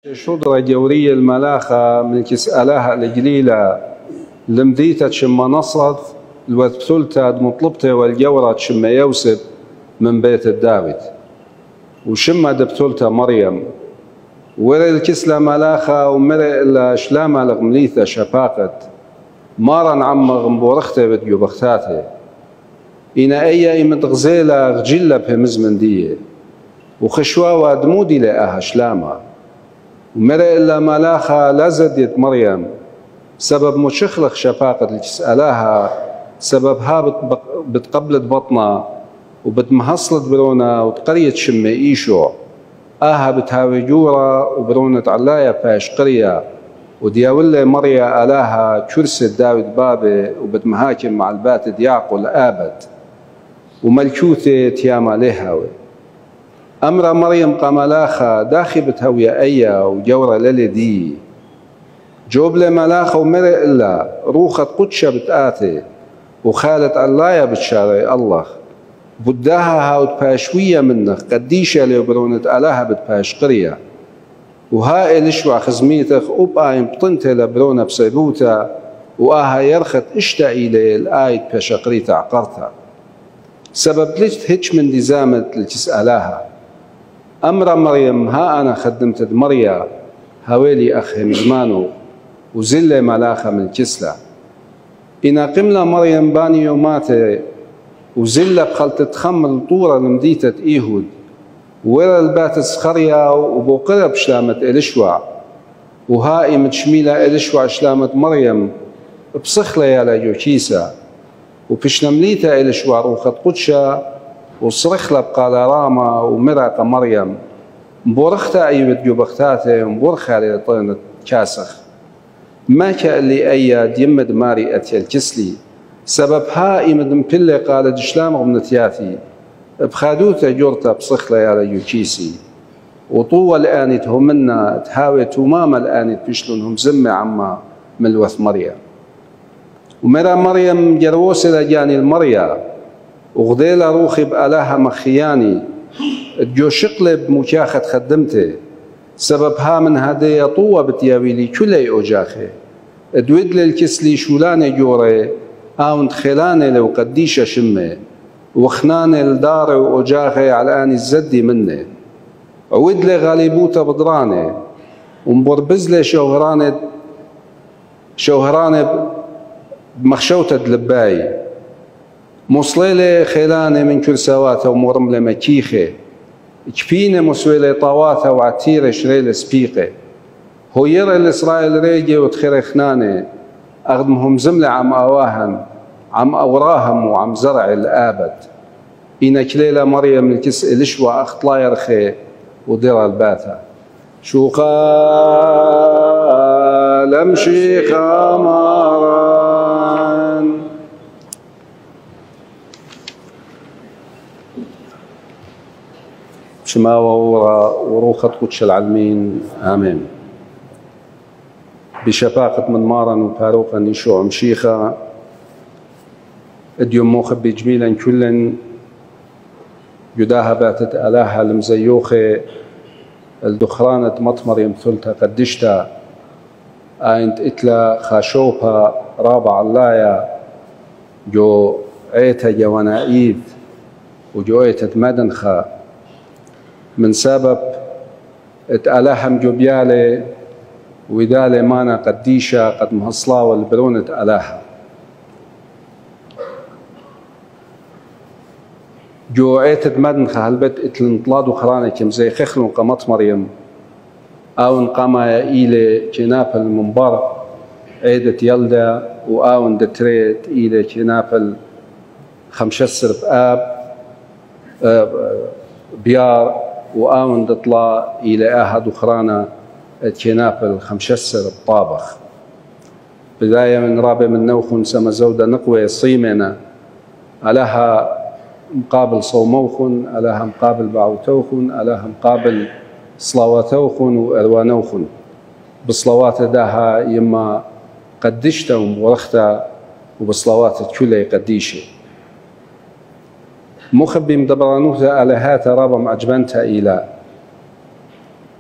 شودرة جورية الملاخة من كسألها الجليلة لمديتة شما نصرت الوثبتلتة مطلبتة والجورة شما يوسف من بيت الداود وشما دبتلتة مريم ورى الكسلة ملاخة ومرى إلا شلامة لغمليثة شفاقت مارا عم مبورختة بديو بختاته إنا أي متغزيلة غجلة بهمزمن دية وخشواوة دمودي لأها شلامة ومرأ إلا ملاخة لازدت مريم سبب مشخلخ شفاقة اللي تسألها سببها بتقبلت بطنها وبتمهصلت برونا وتقرية شمة إيشو آها بتهاوي جورة وبرونة علايا فاش قرية ودياولة مريا آلاها كرسي داود بابي وبتمهاكم مع البات دياقو الآبد وملكوثة تياما ليهاوي أمر مريم قملاخة داخي بتهوية أيا وجورة للدي جوب لملاخة ومرئ إلا روخة قدشة بتآتي وخالت علايا بتشاري الله بداها هاود باشوية منك قديشة ليبرونة ألاها بتباش قرية وهاي لشوع خزميتك وبقايم بطنتي لبرونة بسيبوتا وآها يرخت اشتاقي لي الآية باشقريتا عقرتها سبب ليش هيش من دزامة لتسألها أمر مريم ها أنا خدمت مريا هوالي أخهم زمانو وزلة ملاخة من كسلة إنا قمنا مريم باني يوماتي وزلة بخلت تخمل طورة لمديتة إيهود ورا البات سخريا وبوقرة بشلامة إلشوع وهائي متشميلة إلشوع شلامة مريم بصخلة يالا يوكيسا وبشنمليتا إلشوع روخة قدشة وصرخلة بقالة راما ومرأة مريم مبورختها أي بديو بختاته مبورخة لطينة كاسخ ما كاللي أيا ديمد ماري أتيا الكسلي سبب هائي مدمبلة قالت شلام غمنتياتي بخادوتا جورتا بصخلة يالا يوكيسي وطوة الآن تهمنا تهاوي تماما الآن بيشلونهم زمة عما ملوث مريم ومرا مريم جروسة لجاني المريا وغديلا روخي بألاها مخياني جو شقلة بمشاخة خدمته سببها من هدايا طوة بتياويلي كلي أوجاخي ادود للكسلي شولاني جوري آوند خلاني لو قديشة شمه وخناني الدار وأوجاخي على آني الزدي مني عود لي غالبوتا بدراني ومبربز لي شوهراني بمخشوتة دلباي مصليلة خيلانة من كرسواتها ومرملة مكيخة كفينة مسويلة طواتها وعتيرة شريلة سبيقة هو يرى الإسرائيل ريجي وتخير خنانة أخدمهم زملة عم أواهن عم أوراهم وعم زرع الآبد إنا كليلة مريم الكس إلشوى أخطلا يرخي ودير الباتا شو قال أمشي خماران شماوة وروخة قدش العلمين آمين بشفاقة من مارن وباروقا نشوع مشيخة اديوم موخبي جميلا كلا يداها باتت ألاها المزيوخة الدخرانة مطمر يمثلتها قدشتها آينت إتلا خاشوبها رابع اللايا جو عيتها جوانائيد وجو عيتها مدنخة من سبب اتألاهم جوبيالي ويدالي مانا قديشة قد مهصلا والبرونة ألاها جو عيتت مدنخة هالبت اتلنطلاد وخرانة كم زي خخلون قمط مريم آون قاما إيلي كنابل منبر عيدة يلدا وآون دتريت إيلي كنابل خمشسر بآب بيار وآون دطلا إلى آهد وخرانا كنابل خمشسر بطابخ بداية من رابع من نوخن سما زودة نقوى صيمنا ألاها مقابل صوموخن ألاها مقابل بعوتوخن ألاها مقابل صلواتوخن وأروانوخن بصلوات داها يما قدشتا ومورختا وبصلوات كلها قديشة مخبي مدبرانوها آلهات رابا معجبنتها إلى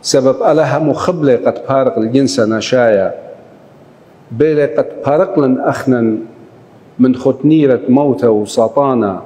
سبب ألها مخبلة قد بارق الجنس نشايا بيلي قد بارق لن أخنا من ختنيرة موتى وسطانا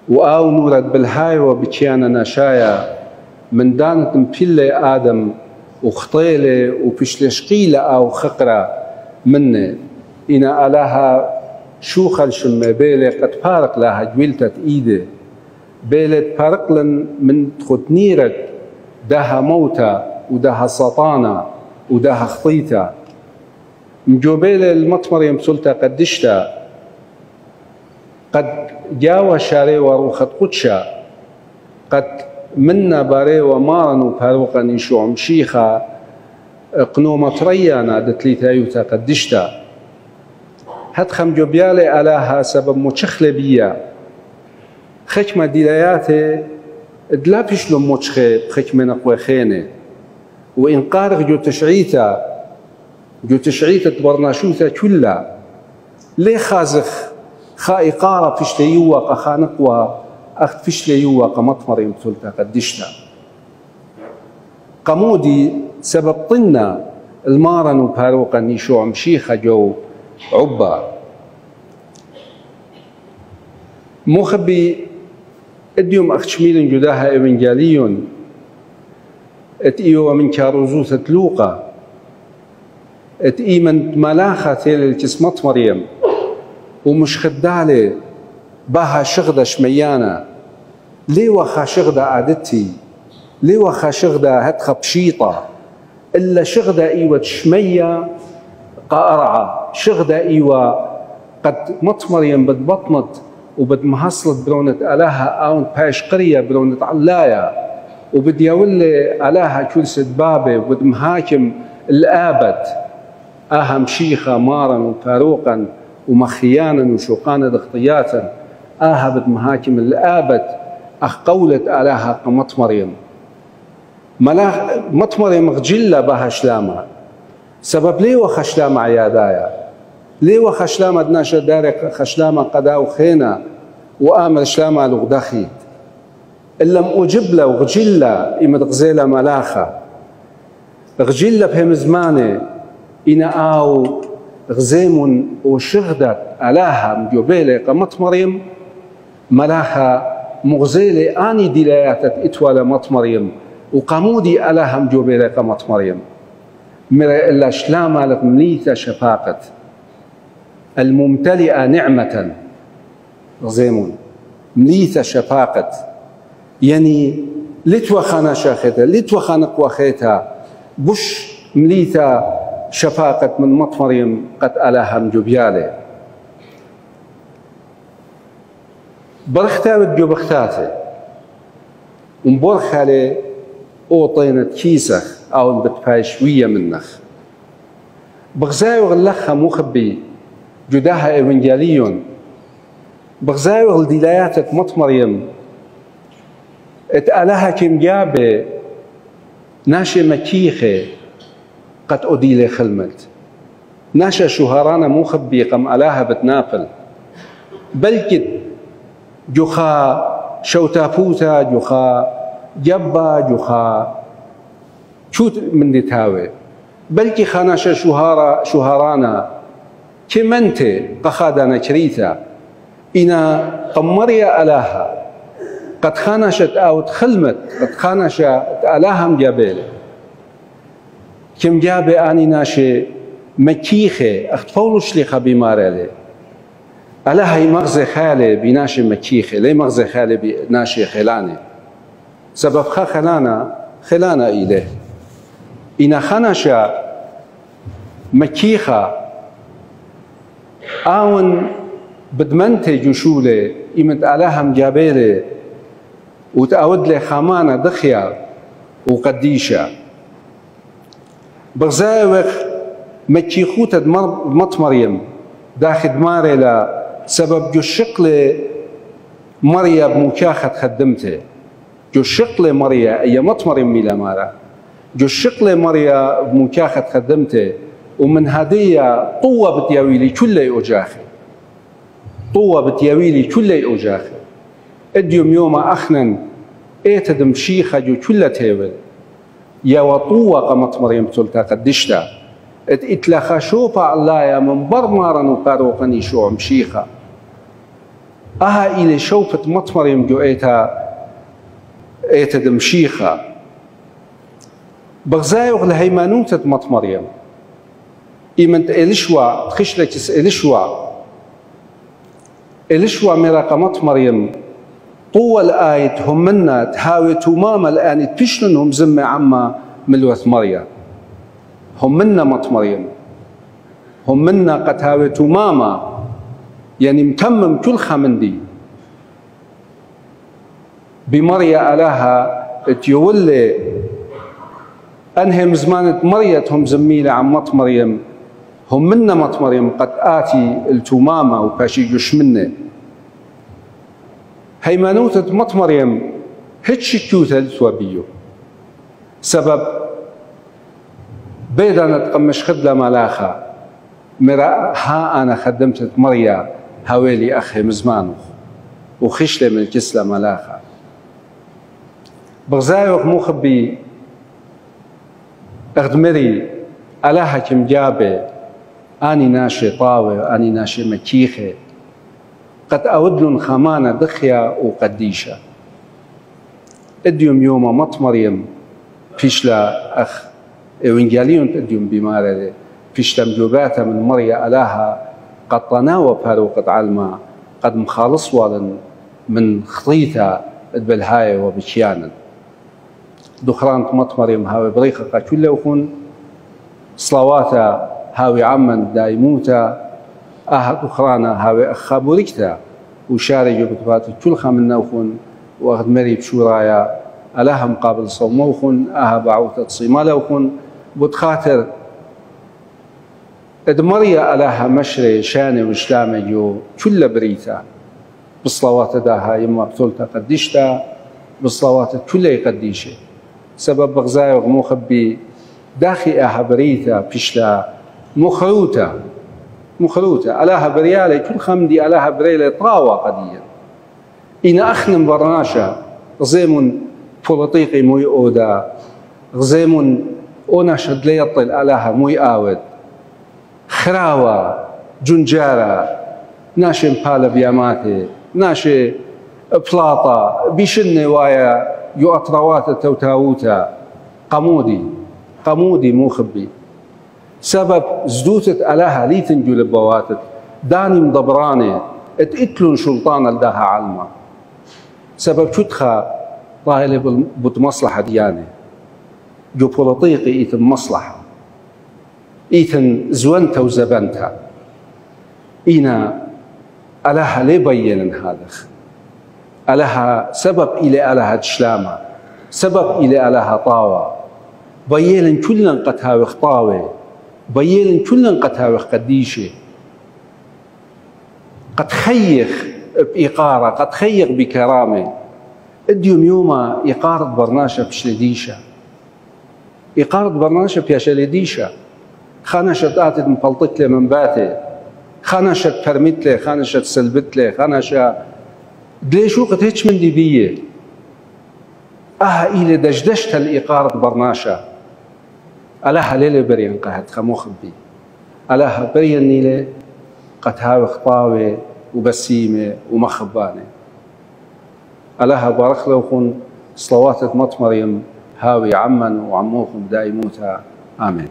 وآو نورت بالهاي وبتيانا نشايا من دانت مبيلي آدم وخطيلة وبشلشقيلة أو خقرة مني إنا ألها شوخ الشمة بيلي قد بارق لها جويلتت إيدي بيلي بارق لن من ختنيرة داها موتى وداها سطانا وداها خطيتا مجوبيل المطمر يمسلتا قدشتا قد جاوى شاري وروخت قدشا قد منا باري ومارن وباروقا نشوع مشيخا قنو مطريانا دتليتا يوتا قدشتا هاد خم جوبيالي ألاها سبب متشخلة بيا خشمة ديلاياتي دلا بيشلو متشخي بخشمة نقوى خيني وإن قارغ جو تشعيتا تبرناشوتا كلها لي خازخ خا إقارة فيشلي يوقا خا نقوى أخت فيشلي يوقا مطمر يمثلتا قدشتا قمودي سبب طنا المارن وباروقا نيشوع مشيخة جو عبا مخبي اديوم اختشميل جداها ايفنجاليون اتيو من كاروزوثة لوقا اتي من ملاخة ثيل الكسمت مريم ومش خدالي باها شغدة شميانة لي وخا شغدة عادتي لي وخا شغدة هتخا بشيطة إلا شغدة ايوة شمية قارعة شغدة ايوة قد مط مريم بد بطنت وبد مهصلت برونة ألاها أون باش قرية برونة علايا وبد يولي ألاها كلسة بابي وبد مهاكم الآبد أهم شيخة مارا وفاروقا ومخيانا وشوقانا دخطياتا بد مهاكم الآبد أخ قولة ألاها قمط مريم مط مريم غجلة بها شلامة سبب ليه وخشلامة عيادايا ليه وخشلامة دناشا دارك خشلامة قدا وخينا وآمر شلامة لغدخيد إلا مؤجبلة وغجلة إما غزيلة ملاخة غجلة بهم زمانة إنا آو غزيم وشغدت ألاها مجوبيلة قمط مريم ملاخة مغزيلة آني دلاياتت إتوالة مط مريم وقامودي ألاها مجوبيلة قمط مريم مرا إلا شلامة لغمليثة شفاقة الممتلئة نعمة غزيمون مليثة شفاقة يعني لتوخانا شاخيتها لتوخانا قواخيتها بش مليثة شفاقة من مط مريم قد ألاها مجوبيالي برختها بدجو بختاتي ومبرخالي أوطينة كيسخ أو بتفايشوية منخ بغزاي وغلخها مخبي جداها إيفنجاليون بغزاي وغلديلاياتك مط مريم اتألها كم جابة ناشي مكيخة قد أديلي خلمت ناشا شهرانا مخبي قم ألاها بتنافل بلكت جخا شوتافوتا جخا جبا جخا شوت من دتاوي بلكي خاناشا شهرانا كمنتي قخادانا كريتا إنا قمريا ألاها قد خانشت أو تخلمت قد خانشت ألاها مجابيل كم جابي آني ناشي مكيخي أختفولوش لي خبيماري ألاها مغزي خالي بناشي مكيخي لي مغزي خالي بناشي خلاني سبب خلانا إليه إنا خانشا مكيخة آون بدمنتي جشولي إمت ألاها مجابيلي وتأود لي خامانة دخيا وقديشة بغزاوخ مكيخوتة مط مريم داخل ماري لسبب جو الشقل مريا بمكاخة خدمته جو الشقل مريا أي مط مريم ميلا مارا جو الشقل مريا بمكاخة خدمته ومن هدية طوة بتياويلي كل أجاخي طوة بتياويلي كل أجاخي اديوم يوم أخنن ايتدم شيخة جو كل تيول يا وطوة قمت مريم تلتا قدشتا اتلخا شوبا الله يا من برمارا وقاروقني شو مشيخة إلي شوفة مت مريم جو ايتا دمشيخة بغزايوغ لهيمانوتة مت مريم إيمنت إلشوا تخش لك إلشوا مراقا مت مريم طول آية هم منا تهاوي تماما الآن تبشلنهم زمة عما ملوث مريم هم منا مت مريم هم منا قد هاوي تماما يعني متمم كل خمندي بمريا ألاها تيولي أنهم زمانة مريتهم زميلة عن مت مريم هم منا مت مريم قد آتي التمامة وكاشي جوش منه هيمانوتة مت مريم هتش كيوتا لتوابيو سبب بيدانا تقمش خدلة ملاخة مرا ها أنا خدمت مريا هاويلي أخي مزمانو وخشلة من الكسلة ملاخة بغزايوك مخبي اغدمري ألاها كم جابي أني ناشي طاوي أني ناشي مكيخي قد أودلن خمانة دخيا وقديشة اديوم يوم مت مريم فيشلا أخ إوينجاليون اديوم بمارة فيشلا مجوباتها من مريا ألاها قد طناوة بهارو قد علما قد مخالص والن من خطيتها بالهاي وبكيانا دخران مت مريم هاوي بريقة كله وخون صلواتا هاوي عمن دايموتا دخرانا هاوي أخا بوريكتا وشارجوا بتبات كل خامنا وخون واخد مري بشورايا ألاها مقابل صوم وخون باعوتا صيمالا وخون بتخاطر ادمريا ألاها مشري شاني وشلامي جو كل بريتا بالصلوات داها يما بثلتا قديشتا بالصلوات كل قديشة سبب بغزاي ومخبي داخي بريتا بشلا مخروتا ألاها بريالي كل خمدي ألاها بريالي طاوة قديا إن أخنم برناشا غزيم بوليطيقي موي أودا غزيم أوناشد ليطل ألاها موي آود خراوة جنجارة ناشي مبالا بياماتي ناشي بلاطة بيشني وايا يو أطروات توتاوتا قمودي مخبي سبب زدوتة ألاها لي تنجو لبواتت داني مضبراني اتقتلون شلطان لداها علما سبب شتخا طايلة بمصلحة ديانة جو بوليطيقي إيتن مصلحة إيتن زونتا وزبنتا إينا ألاها لي بيّن هذا ألاها سبب إلى ألاها تشلامة سبب إلى ألاها طاوة بيّن كلن قد هاوي خطاوة بيّن كلن قد هاوي قديشة قد خيخ بإقارة قد خيخ بكرامة اديوم يوما إقارة برناشة بشلديشة إقارة برناشة بيشلديشة خانشت آتت مفلطت لي من باتي خانشت فرمت لي خانشت سلبت لي خانشت ليش وقت هيك من دي بيه إلى دجدشت الإقارة برناشة ألاها ليلة بريان قاعد خموخ بي ألاها بريان نيلة قد هاوي خطاوة وبسيمة ومخبانة ألاها بارك لوخن صلوات مت مريم هاوي عمن وعموخن دايموتها آمين.